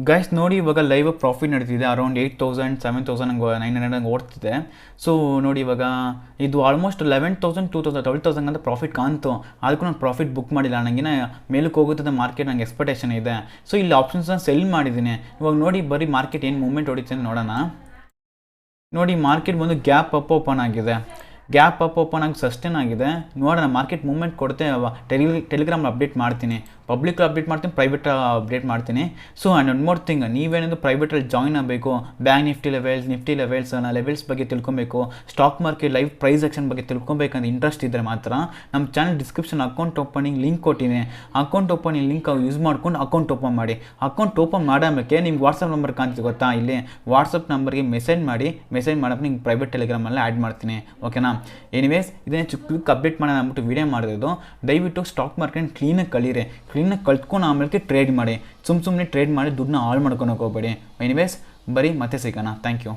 Guys ನೋಡಿ ಇವಾಗ live profit ನಡೀತಿದೆ ಅರೌಂಡ್ 8,000 7,900 ಓಡ್ತಿದೆ. ಸೊ ನೋಡಿ ಇವಾಗ ಇದು ಆಲ್ಮೋಸ್ಟ್ 11,000 2,000 12,000 ಅಂತ ಪ್ರಾಫಿಟ್ ಕಾಣ್ತು. ಅದಕ್ಕೂ ನಾನು ಪ್ರಾಫಿಟ್ ಬುಕ್ ಮಾಡಿಲ್ಲ, ನನಗಿನ ಮೇಲಕ್ಕೆ ಹೋಗುತ್ತದೆ ಮಾರ್ಕೆಟ್, ನನಗೆ ಎಕ್ಸ್ಪೆಕ್ಟೇಷನ್ ಇದೆ. ಸೊ ಇಲ್ಲಿ ಆಪ್ಷನ್ಸ್ನ ಸೆಲ್ ಮಾಡಿದ್ದೀನಿ. ಇವಾಗ ನೋಡಿ ಬರೀ ಮಾರ್ಕೆಟ್ ಏನು ಮೂವ್ಮೆಂಟ್ ಹೊಡಿತೆ ಅಂತ ನೋಡೋಣ. ನೋಡಿ ಮಾರ್ಕೆಟ್ ಬಂದು ಗ್ಯಾಪ್ ಅಪ್ ಓಪನ್ ಆಗಿದೆ, ಗ್ಯಾಪ್ ಅಪ್ ಓಪನ್ ಆಗಿ ಸಸ್ಟೇನ್ ಆಗಿದೆ. ನೋಡೋಣ ಮಾರ್ಕೆಟ್ ಮೂವ್ಮೆಂಟ್ ಕೊಡುತ್ತೆ. ಟೆಲಿಗ್ರಾಮಲ್ಲಿ ಅಪ್ಡೇಟ್ ಮಾಡ್ತೀನಿ, ಪಬ್ಲಿಕ್ ಅಪ್ಡೇಟ್ ಮಾಡ್ತೀನಿ, ಪ್ರೈವೇಟ್ ಅಪ್ಡೇಟ್ ಮಾಡ್ತೀನಿ. So and one more thing, ನೀವೇನಂದು ಪ್ರೈವೇಟಲ್ಲಿ ಜಾಯ್ನ್ ಆಗಬೇಕು, ಬ್ಯಾಂಕ್ ನಿಫ್ಟಿ ಲೆವೆಲ್ಸ್ ಬಗ್ಗೆ ತಿಳ್ಕೊಬೇಕು, stock market live price action ಬಗ್ಗೆ ತಿಳ್ಕೊಬೇಕಂತ ಇಂಟ್ರೆಸ್ಟ್ ಇದ್ದರೆ ಮಾತ್ರ ನಮ್ಮ channel description account opening link ಕೊಟ್ಟಿದ್ದೀನಿ. ಅಕೌಂಟ್ ಓಪನಿಂಗ್ ಲಿಂಕ್ ಯೂಸ್ ಮಾಡ್ಕೊಂಡು ಅಕೌಂಟ್ ಓಪನ್ ಮಾಡಿ. ಅಕೌಂಟ್ ಓಪನ್ ಮಾಡೋಕ್ಕೆ ನಿಮ್ಗೆ ವಾಟ್ಸಪ್ ನಂಬರ್ ಕಾಣ್ತಿ ಗೊತ್ತಾ, ಇಲ್ಲಿ ವಾಟ್ಸಪ್ ನಂಬರ್ಗೆ ಮೆಸೇಜ್ ಮಾಡೋಕ್ಕೆ ನಿಮ್ಗೆ ಪ್ರೈವೇಟ್ ಟೆಲಿಗ್ರಾಮಲ್ಲಿ ಆ್ಯಡ್ ಮಾಡ್ತೀನಿ, ಓಕೆನಾ. ಎನಿವೇಸ್ ಇದನ್ನೇ ಕ್ವಿಕ್ ಅಪ್ಡೇಟ್ ಮಾಡೋಣ ಅಂದ್ಬಿಟ್ಟು ವೀಡಿಯೋ ಮಾಡಿರೋದು. ದಯವಿಟ್ಟು ಸ್ಟಾಕ್ ಮಾರ್ಕೆಟ್ ಕ್ಲೀನಾಗಿ ಕಲೀರಿ, ಕ್ಲೀನಾಗಿ ಕಲ್ತ್ಕೊಂಡು ಆಮೇಲೆ ಟ್ರೇಡ್ ಮಾಡಿ. ಸುಮ್ಮನೆ ಟ್ರೇಡ್ ಮಾಡಿ ದುಡ್ಡನ್ನ ಹಾಳು ಮಾಡ್ಕೊಂಡು ಹೋಗಬೇಡಿ. ಎನಿವೇಸ್ ಬರೀ ಮತ್ತೆ ಸಿಗೋಣ. Thank you.